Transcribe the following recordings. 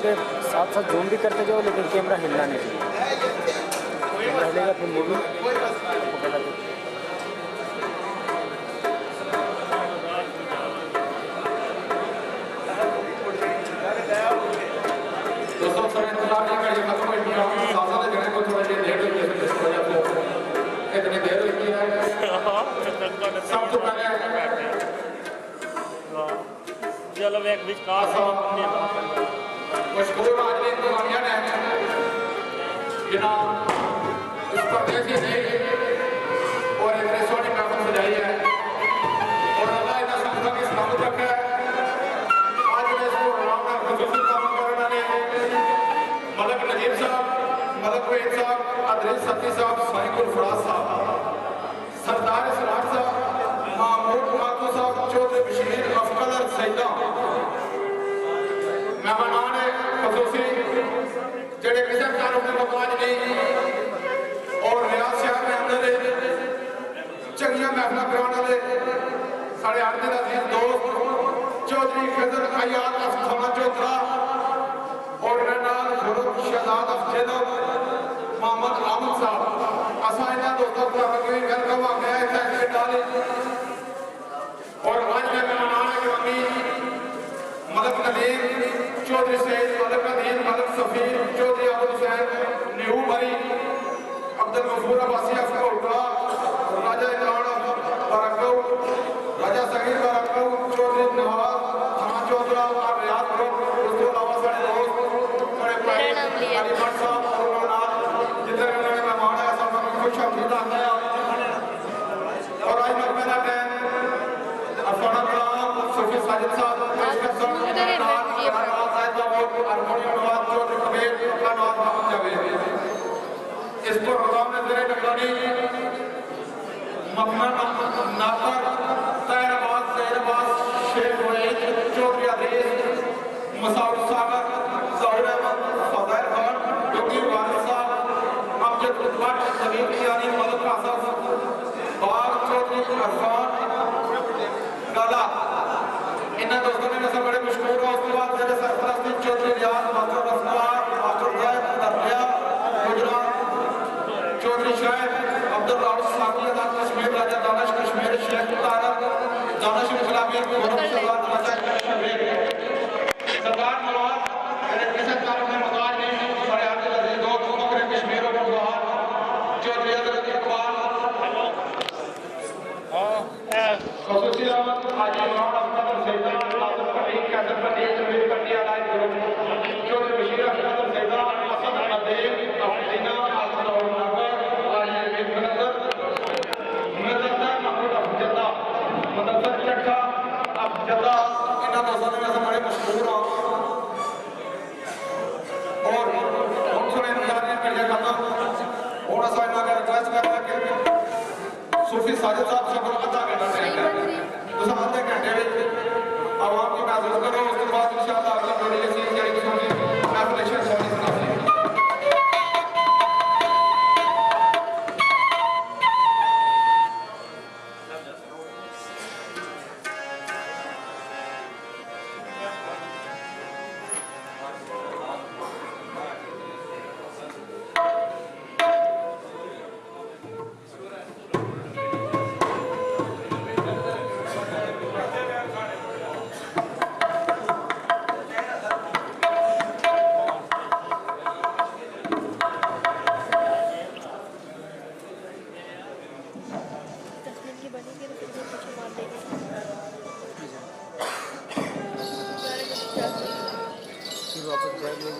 के साथ साथ जूम भी करते जाओ, लेकिन कैमरा हिलना नहीं चाहिए। कैमरा हिलेगा फिर मूवी पकड़ा दो। दोस्तों थोड़ा इंतजार नहीं करिए, खत्म हो गया साजा दे गए को थोड़ा देर लेट हो गया तो इस वजह से इतनी देर हो गई है। सब तो पहले चलो एक बीच का मशहूर आदमी दुनिया ने बिना इस परदेसी ने और इतने सोनी महफिल सजाई है और अल्लाह इतना सबका की सलामत रखे। आज मैं इसको आराम में खुशूसी काम करने वाले मलक नजीब साहब, मलक वहीद साहब, अदरीस सती साहब, साइकुल फराज साहब, सरदार सलार साहब, महमूद मातू साहब, चौधरी बशीर अफकल सैदा मेहमान खसूसी जेडे किसी कारों में मकान नहीं और रियाज शहर में अंदर चंगिया महफिल कराने वाले साढ़े आठ दिन अजीज दोस्त चौधरी खजर अयाद अफखाना चौधरा और रनाल खुरम शहजाद अफजल मोहम्मद आमद साहब असा इन्होंने दोस्तों को वेलकम आ गया है थैंक डाले और आज मैं मेहमान गिरामी मलक नदीम चौधरी सैयद, मलक नदीम, मलक सफीर चौधरी अबू हुसैन न्यू बरी, अब्दुल गफूर अब्बासी अफकोटा, राजा इमरान बरकऊ, राजा सगीर बरकऊ, चौधरी नवाज थाना चौधरा और रियाज ग्रुप उसके अलावा सारे दोस्त बड़े भाई अली भट्ट साहब और नाल जितने नए मेहमान है सब में खुश आमदीद आता है। और आज मकबरा टाइम अफसाना गुलाम सूफी साजिद साहब इस प्रोग्राम में जरे नगरानी मखमन नातर तैरबाज तैरबाज शेख वहीद चौधरी अदीस मसाउद सागर ज़हूर अहमद फज़ैल खान डॉक्टर वारिस साहब अमजद भट्ट जमील यानी मलक आसफ बाग चौधरी अरफान गाला इन्हें दोस्तों ने सब बड़े मशहूर हो। उसके बाद जैसे सरपरस्ती चौधरी रियाज मास्टर रफ्तार मास्टर जैद दरिया गुजरात चौधरी शायद अब्दुल राउफ साकी अदा कश्मीर राजा दानिश कश्मीर शेख तारक दानिश इस्लामी गौरव शहजाद राजा कश्मीर सरदार नवाज मेरे किसी कारण में मकान नहीं बड़े आते लगे दो दोनों के कश्मीर और गुजरात चौधरी हजरत इकबाल खसूसी रहमत हाजी इमरान अफजल सैदा नासिर फरीद कैसर फरीद जमील पट्टी अलाई ग्रुप चौधरी बशीर अफजल सैदा असद नदीम अफदीना अफजल नगर आलिया बिनकर मुनज़्ज़र महमूद अफजदा मुनज़्ज़र चट्टा अफजदा इन दोस्तों में से बड़े मशहूर हैं और उनसे इंतजार नहीं करिए खत्म और ऐसा इन्होंने रिक्वेस्ट कर रहा है कि सूफी साजिद साहब से आधा घंटा टाइम है तो सब आधे घंटे में आवाम को महसूस करो। उसके बाद इंशाअल्लाह अगली जोड़ी के सीन करेंगे सोनी एप्लीकेशन सोनी सुनाते हैं। वापस जाएंगे।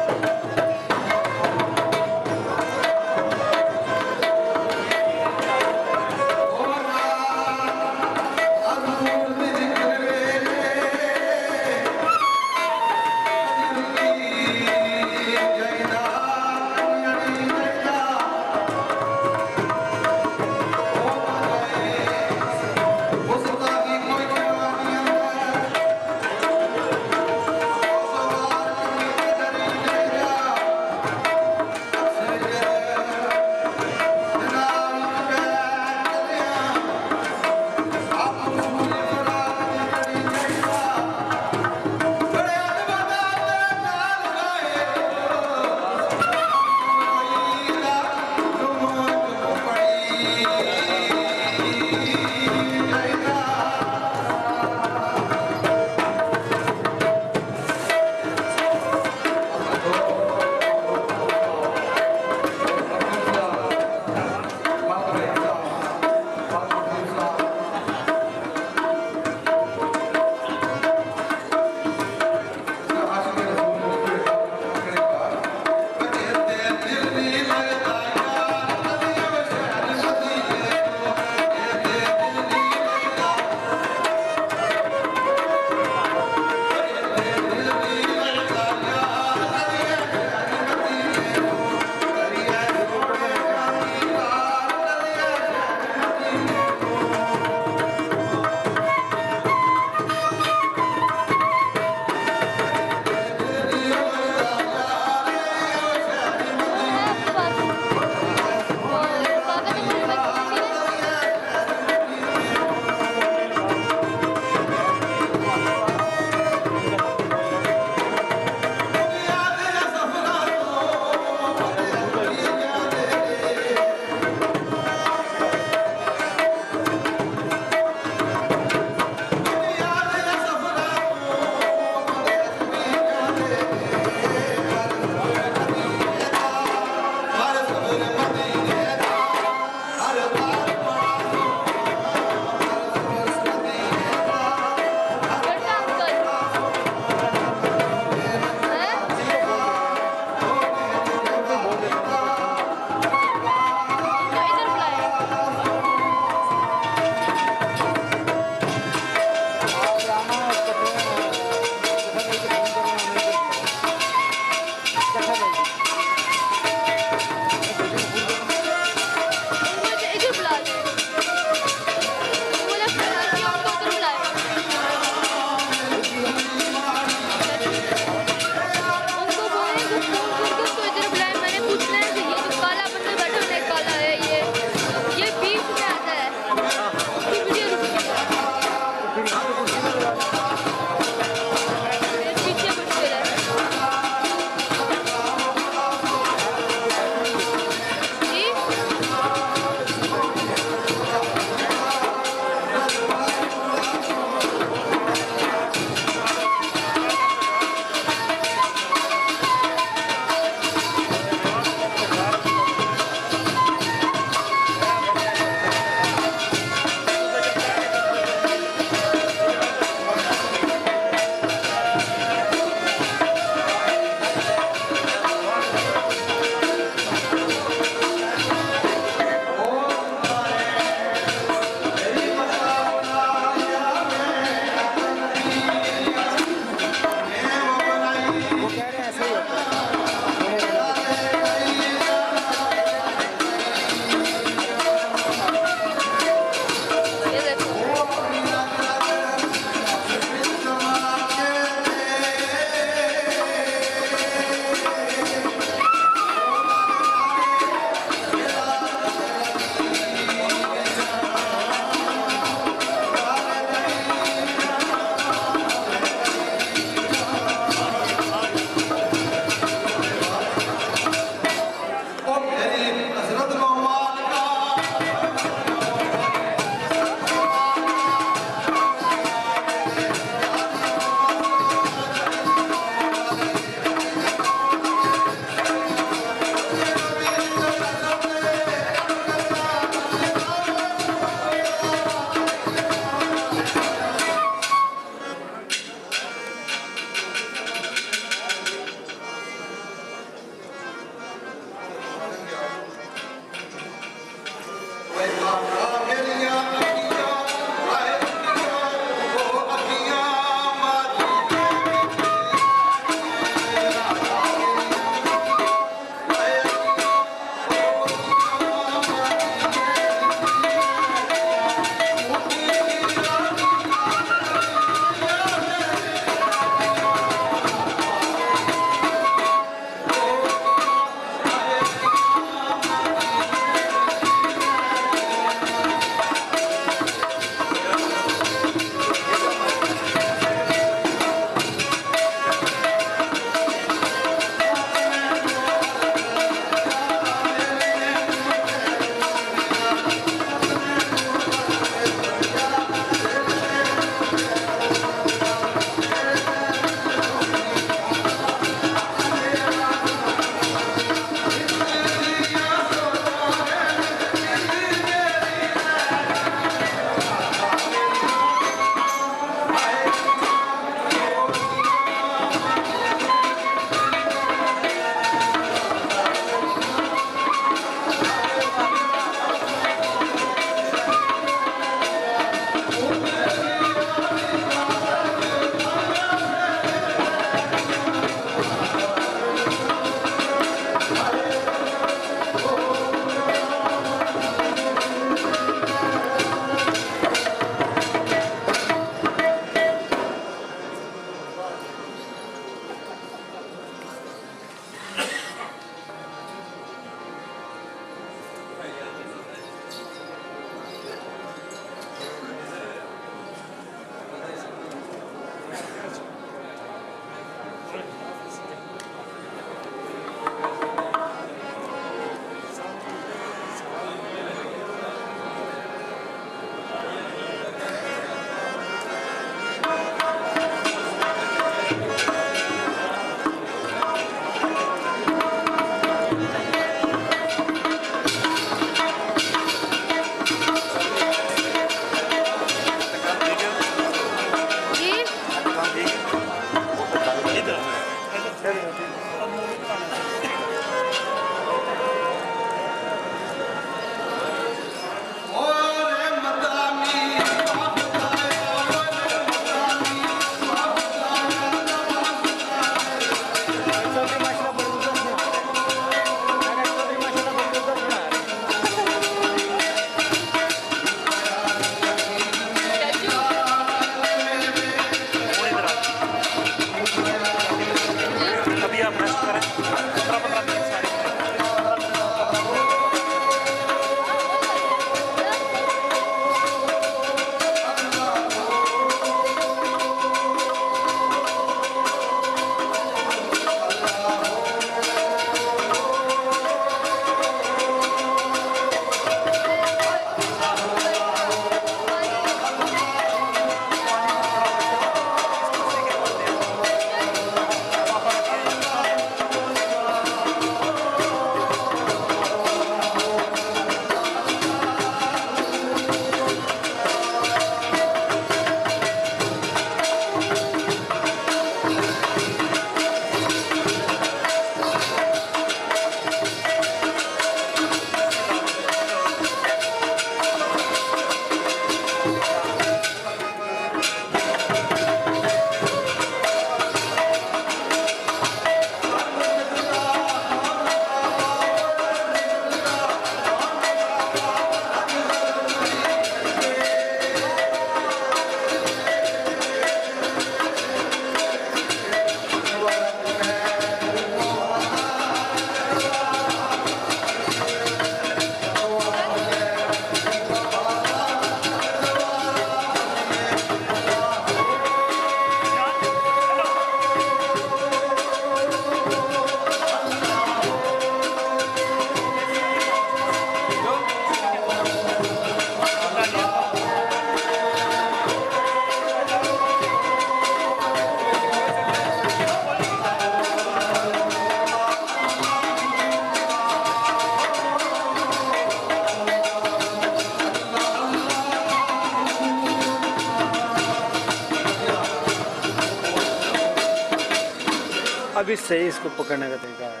अभी सही इसको पकड़ने का तरीका है,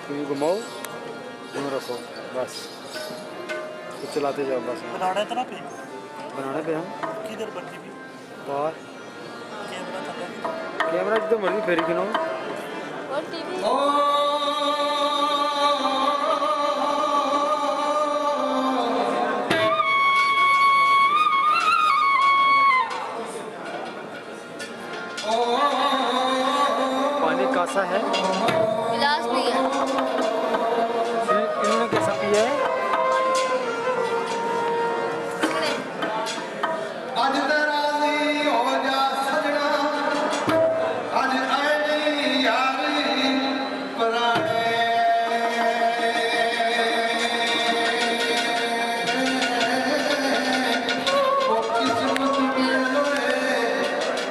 क्योंकि घुमाओ यूँ रखो बस। तो चलाते जाओ बस। बनाना इतना पे बनाने पे हम किधर बनती भी बाहर कैमरा चल रहा कैमरा जितना मर्जी फेरी के ना और टीवी पानी कासा है। गिलास भी है। इन्होंने कैसा पिया है। ਅੱਜ ਤੇ ਰਾਜ਼ੀ ਹੋ ਜਾ ਸਜਣਾ ਅੱਜ ਆਈ ਯਾਰੀ ਪੁਰਾਣੇ ਉਹ ਕਿਸਮਤ ਦੇ ਲੋਏ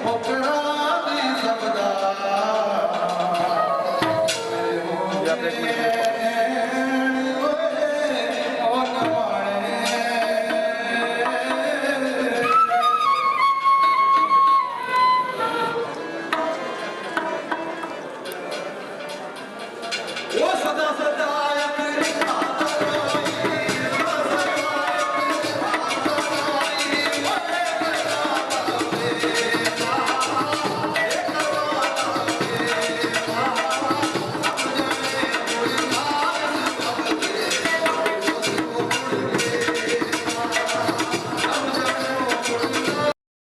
ਮੁਕਰਾ ਦੀ ਸਬਦਾ या फिर एक मिनट ਉਹ ਨਵਾਣੇ ਉਹ ਸਦਾ ਸਦਾ